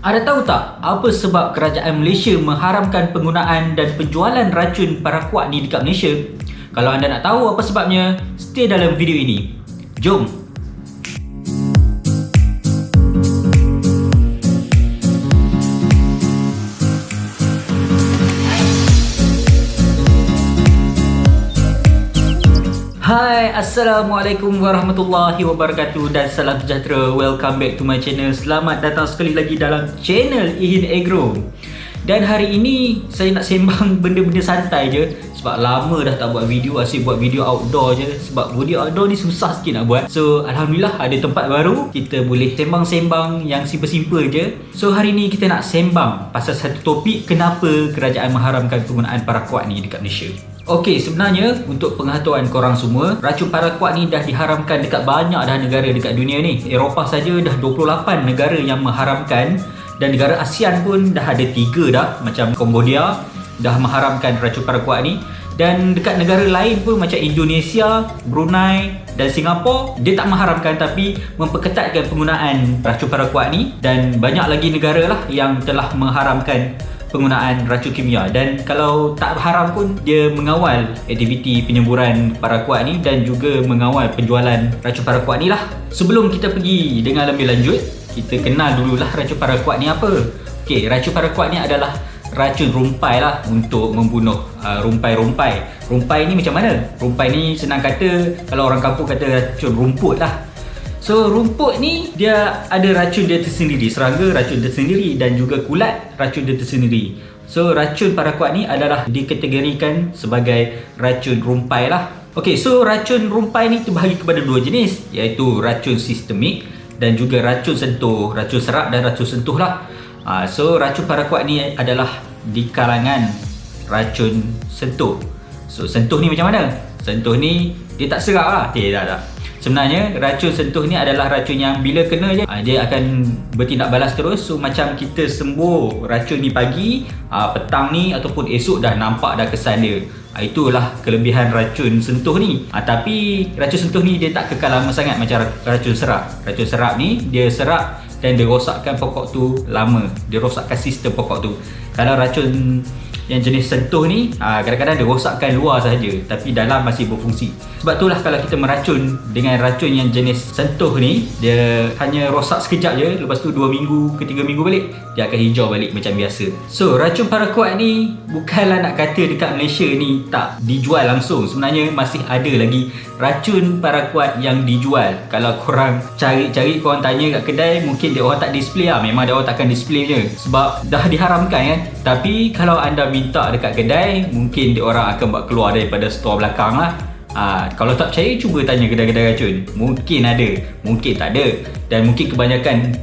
Ada tahu tak apa sebab kerajaan Malaysia mengharamkan penggunaan dan penjualan racun paraquat ni dekat Malaysia? Kalau anda nak tahu apa sebabnya, stay dalam video ini. Jom! Hai, Assalamualaikum warahmatullahi wabarakatuh dan salam sejahtera. Welcome back to my channel. Selamat datang sekali lagi dalam channel Ihin Agro. Dan hari ini saya nak sembang benda-benda santai je. Sebab lama dah tak buat video, asyik buat video outdoor je. Sebab video outdoor ni susah sikit nak buat. So Alhamdulillah ada tempat baru, kita boleh sembang-sembang yang simple-simple je. So hari ni kita nak sembang pasal satu topik, kenapa kerajaan mengharamkan penggunaan paraquat ni dekat Malaysia. Okey, sebenarnya untuk pengetahuan korang semua, racun paraquat ni dah diharamkan dekat banyak dah negara dekat dunia ni. Eropah saja dah 28 negara yang mengharamkan, dan negara ASEAN pun dah ada 3 dah, macam Cambodia dah mengharamkan racun paraquat ni. Dan dekat negara lain pun macam Indonesia, Brunei dan Singapura, dia tak mengharamkan tapi memperketatkan penggunaan racun paraquat ni. Dan banyak lagi negara lah yang telah mengharamkan penggunaan racun kimia. Dan kalau tak haram pun, dia mengawal aktiviti penyemburan paraquat ni dan juga mengawal penjualan racun paraquat ni lah. Sebelum kita pergi dengan lebih lanjut, kita kenal dululah racun paraquat ni apa. Okey, racun paraquat ni adalah racun rumpai lah untuk membunuh rumpai-rumpai. Rumpai ni macam mana? Rumpai ni senang kata, kalau orang kampung kata racun rumput lah. So rumput ni dia ada racun dia tersendiri, serangga racun dia tersendiri dan juga kulat racun dia tersendiri. So racun paraquat ni adalah dikategorikan sebagai racun rumpai lah. Okey, so racun rumpai ni terbahagi kepada 2 jenis, iaitu racun sistemik dan juga racun sentuh, racun serak dan racun sentuh lah. So racun paraquat ni adalah di kalangan racun sentuh. So sentuh ni macam mana? Sentuh ni dia tak serak lah. Tak. Sebenarnya racun sentuh ni adalah racun yang bila kena je dia akan bertindak balas terus. So macam kita sembuh racun ni pagi, petang ni ataupun esok dah nampak dah kesan dia. Itulah kelebihan racun sentuh ni. Tapi racun sentuh ni dia tak kekal lama sangat macam racun serak. Racun serak ni dia serak dan dia rosakkan pokok tu lama. Dia rosakkan sistem pokok tu. Kalau racun yang jenis sentuh ni kadang-kadang dia rosakkan luar sahaja tapi dalam masih berfungsi. Sebab itulah kalau kita meracun dengan racun yang jenis sentuh ni, dia hanya rosak sekejap je, lepas tu 2 minggu ke 3 minggu balik dia akan hijau balik macam biasa. So racun paraquat ni bukanlah nak kata dekat Malaysia ni tak dijual langsung. Sebenarnya masih ada lagi racun paraquat yang dijual. Kalau korang cari-cari, korang tanya kat kedai, mungkin dia orang tak display lah. Memang dia orang takkan display je sebab dah diharamkan kan. Tapi kalau anda minta dekat kedai, mungkin dia orang akan buat keluar daripada store belakang lah. Kalau tak percaya, cuba tanya kedai-kedai racun. Mungkin ada, mungkin tak ada. Dan mungkin kebanyakan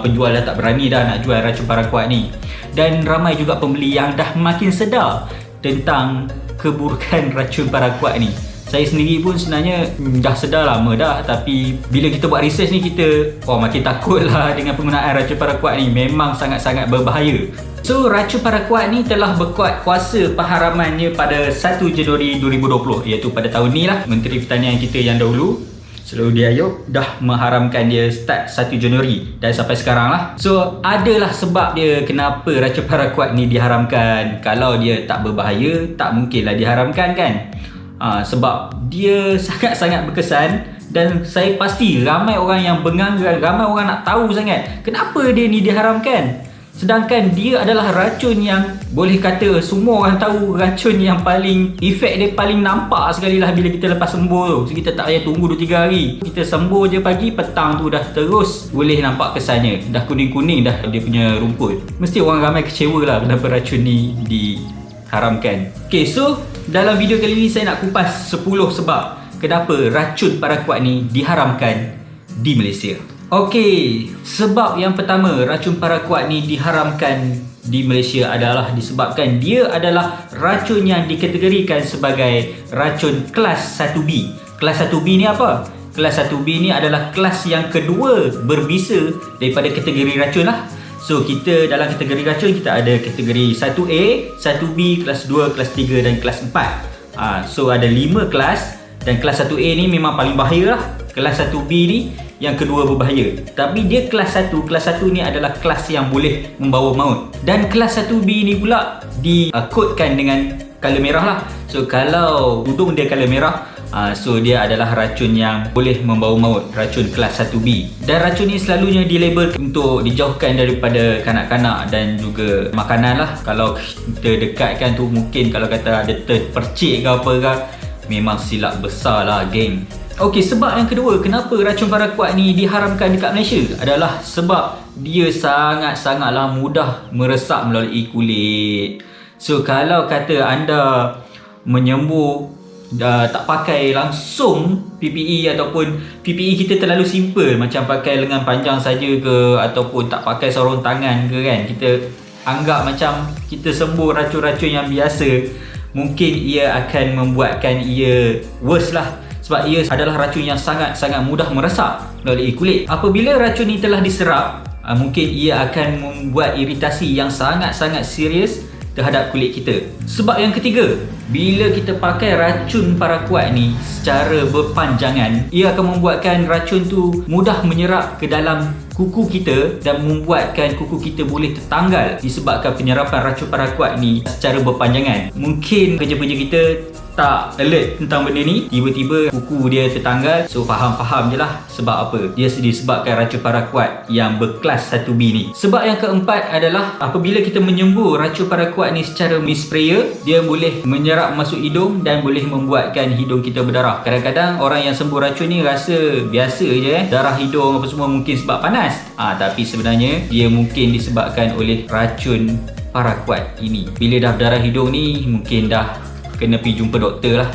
penjual dah tak berani dah nak jual racun paraquat ni. Dan ramai juga pembeli yang dah makin sedar tentang keburukan racun paraquat ni. Saya sendiri pun sebenarnya dah sedar lama dah, tapi bila kita buat research ni, kita makin takut lah dengan penggunaan racun paraquat ni. Memang sangat-sangat berbahaya. So racun paraquat ni telah berkuat kuasa pengharamannya pada 1 Januari 2020, iaitu pada tahun ni lah. Menteri Pertanian kita yang dahulu, Seri Ayub, dah mengharamkan dia start 1 Januari dan sampai sekarang lah. So adalah sebab dia kenapa racun paraquat ni diharamkan. Kalau dia tak berbahaya, tak mungkinlah diharamkan kan. Sebab dia sangat-sangat berkesan. Dan saya pasti ramai orang yang bengang, ramai orang nak tahu sangat kenapa dia ni diharamkan. Sedangkan dia adalah racun yang boleh kata semua orang tahu, racun yang paling efek dia paling nampak sekali lah bila kita lepas sembuh tu. So kita tak payah tunggu 2-3 hari. Kita sembuh je pagi, petang tu dah terus boleh nampak kesannya. Dah kuning-kuning dah dia punya rumput. Mesti orang ramai kecewa lah kenapa racun ni diharamkan. Okay, so dalam video kali ni saya nak kupas 10 sebab kenapa racun paraquat ni diharamkan di Malaysia. Okey, sebab yang pertama racun paraquat ni diharamkan di Malaysia adalah disebabkan dia adalah racun yang dikategorikan sebagai racun kelas 1B. Kelas 1B ni apa? Kelas 1B ni adalah kelas yang kedua berbisa daripada kategori racun lah. So kita dalam kategori racun kita ada kategori 1A, 1B, kelas 2, kelas 3 dan kelas 4. So ada 5 kelas dan kelas 1A ni memang paling bahaya lah. Kelas 1B ni yang kedua berbahaya. Tapi dia kelas 1. Kelas 1 ni adalah kelas yang boleh membawa maut. Dan kelas 1B ni pula dikodkan dengan color merah lah. So kalau tudung dia color merah, so dia adalah racun yang boleh membawa maut, racun kelas 1B. Dan racun ni selalunya dilabel untuk dijauhkan daripada kanak-kanak dan juga makanan lah. Kalau kita dekatkan tu, mungkin kalau kata ada terpercik ke apa ke, memang silap besar lah geng. Okey, sebab yang kedua kenapa racun paraquat ni diharamkan dekat Malaysia adalah sebab dia sangat-sangatlah mudah meresap melalui kulit. So kalau kata anda menyembuh tak pakai langsung PPE, ataupun PPE kita terlalu simple, macam pakai lengan panjang saja ke, ataupun tak pakai sarung tangan ke kan, kita anggap macam kita sembuh racun-racun yang biasa, mungkin ia akan membuatkan ia worse lah. Sebab ia adalah racun yang sangat-sangat mudah meresap melalui kulit. Apabila racun ini telah diserap, mungkin ia akan membuat iritasi yang sangat-sangat serius terhadap kulit kita. Sebab yang ketiga, bila kita pakai racun paraquat ni secara berpanjangan, ia akan membuatkan racun tu mudah menyerap ke dalam kuku kita dan membuatkan kuku kita boleh tertanggal disebabkan penyerapan racun paraquat ni secara berpanjangan. Mungkin kerja-kerja kita tak alert tentang benda ni, tiba-tiba kuku dia tertanggal. So faham-faham je lah sebab apa. Dia disebabkan racun paraquat yang berkelas 1B ni. Sebab yang keempat adalah apabila kita menyembuh racun paraquat ni secara sprayer, dia boleh menyerap masuk hidung dan boleh membuatkan hidung kita berdarah. Kadang-kadang orang yang sembuh racun ni rasa biasa je darah hidung apa semua, mungkin sebab panas. Tapi sebenarnya dia mungkin disebabkan oleh racun paraquat ini. Bila dah darah hidung ni, mungkin dah kena pergi jumpa doktor lah.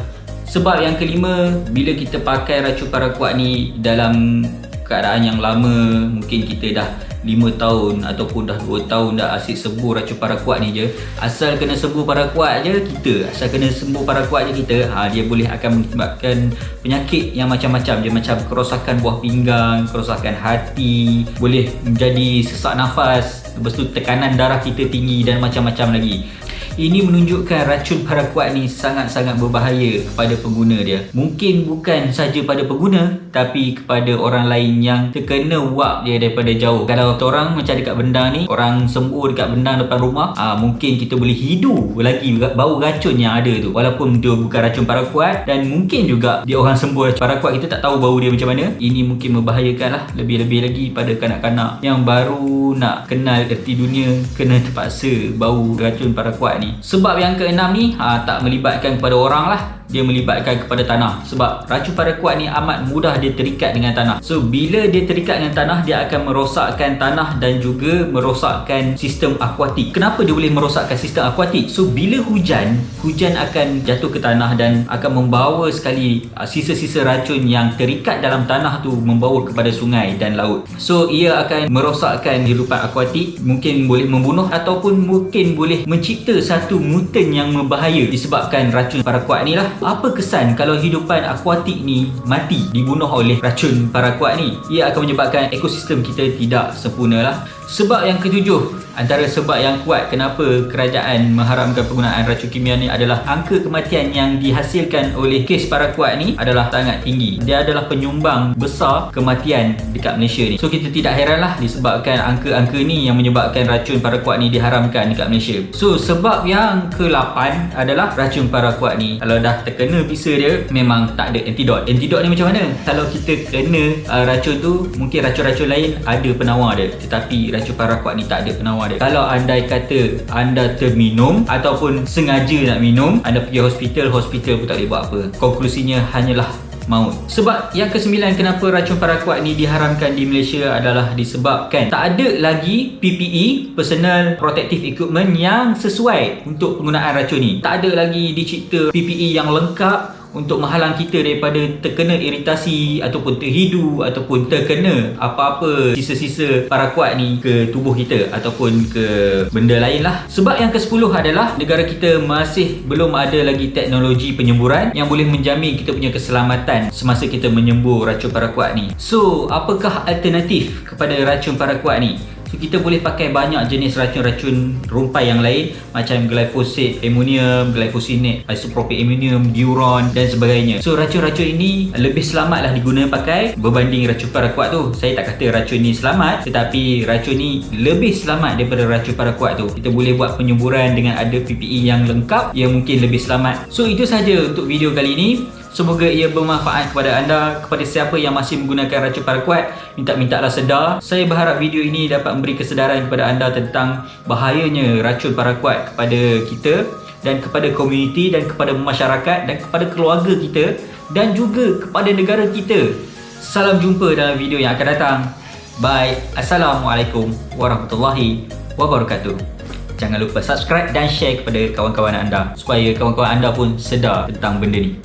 Sebab yang kelima, bila kita pakai racun paraquat ni dalam keadaan yang lama, mungkin kita dah 5 tahun ataupun dah 2 tahun dah asyik sembuh racun paraquat ni je, asal kena sembuh paraquat je kita, asal kena sembuh paraquat je kita, dia boleh akan menyebabkan penyakit yang macam-macam je, macam kerosakan buah pinggang, kerosakan hati, boleh menjadi sesak nafas, lepas tu tekanan darah kita tinggi dan macam-macam lagi. Ini menunjukkan racun paraquat ni sangat-sangat berbahaya kepada pengguna dia. Mungkin bukan saja pada pengguna, tapi kepada orang lain yang terkena wap dia daripada jauh. Kalau orang macam dekat bendang ni, orang sembuh dekat bendang depan rumah, mungkin kita boleh hidu lagi bau racun yang ada tu, walaupun dia bukan racun paraquat. Dan mungkin juga dia orang sembuh racun paraquat, kita tak tahu bau dia macam mana. Ini mungkin membahayakan lah, lebih-lebih lagi pada kanak-kanak yang baru nak kenal erti dunia, kena terpaksa bau racun paraquat ni. Sebab yang keenam ni tak melibatkan kepada orang lah, dia melibatkan kepada tanah. Sebab racun paraquat ni amat mudah dia terikat dengan tanah. So bila dia terikat dengan tanah, dia akan merosakkan tanah dan juga merosakkan sistem akuatik. Kenapa dia boleh merosakkan sistem akuatik? So bila hujan akan jatuh ke tanah dan akan membawa sekali sisa-sisa racun yang terikat dalam tanah tu, membawa kepada sungai dan laut. So ia akan merosakkan kehidupan akuatik, mungkin boleh membunuh ataupun mungkin boleh mencipta satu mutan yang berbahaya disebabkan racun paraquat ni lah. Apa kesan kalau hidupan akuatik ni mati dibunuh oleh racun paraquat ni? Ia akan menyebabkan ekosistem kita tidak sempurna lah. Sebab yang ketujuh, antara sebab yang kuat kenapa kerajaan mengharamkan penggunaan racun kimia ni adalah angka kematian yang dihasilkan oleh kes paraquat ni adalah sangat tinggi. Dia adalah penyumbang besar kematian dekat Malaysia ni. So kita tidak heranlah disebabkan angka-angka ni yang menyebabkan racun paraquat ni diharamkan dekat Malaysia. So sebab yang ke-8 adalah racun paraquat ni kalau dah terkena bisa dia, memang tak ada antidot. Antidot ni macam mana? Kalau kita kena racun tu, mungkin racun-racun lain ada penawar dia, tetapi racun paraquat ni tak ada penawar dia. Kalau andai kata anda terminum ataupun sengaja nak minum, anda pergi hospital pun tak boleh buat apa. Konklusinya hanyalah maut. Sebab yang ke-9 kenapa racun paraquat ni diharamkan di Malaysia adalah disebabkan tak ada lagi PPE, Personal Protective Equipment, yang sesuai untuk penggunaan racun ni. Tak ada lagi dicipta PPE yang lengkap untuk menghalang kita daripada terkena iritasi ataupun terhidu ataupun terkena apa-apa sisa-sisa paraquat ni ke tubuh kita ataupun ke benda lain lah. Sebab yang ke-10 adalah negara kita masih belum ada lagi teknologi penyemburan yang boleh menjamin kita punya keselamatan semasa kita menyembuh racun paraquat ni. So apakah alternatif kepada racun paraquat ni? So kita boleh pakai banyak jenis racun-racun rumpai yang lain macam glyphosate, ammonium, glyfosinate, isopropyl ammonium, diuron dan sebagainya. So racun-racun ini lebih selamatlah digunakan pakai berbanding racun paraquat tu. Saya tak kata racun ni selamat, tetapi racun ni lebih selamat daripada racun paraquat tu. Kita boleh buat penyemburan dengan ada PPE yang lengkap yang mungkin lebih selamat. So itu sahaja untuk video kali ini. Semoga ia bermanfaat kepada anda. Kepada siapa yang masih menggunakan racun paraquat, mintalah sedar. Saya berharap video ini dapat memberi kesedaran kepada anda tentang bahayanya racun paraquat kepada kita dan kepada komuniti dan kepada masyarakat dan kepada keluarga kita dan juga kepada negara kita. Salam jumpa dalam video yang akan datang. Bye. Assalamualaikum warahmatullahi wabarakatuh. Jangan lupa subscribe dan share kepada kawan-kawan anda supaya kawan-kawan anda pun sedar tentang benda ni.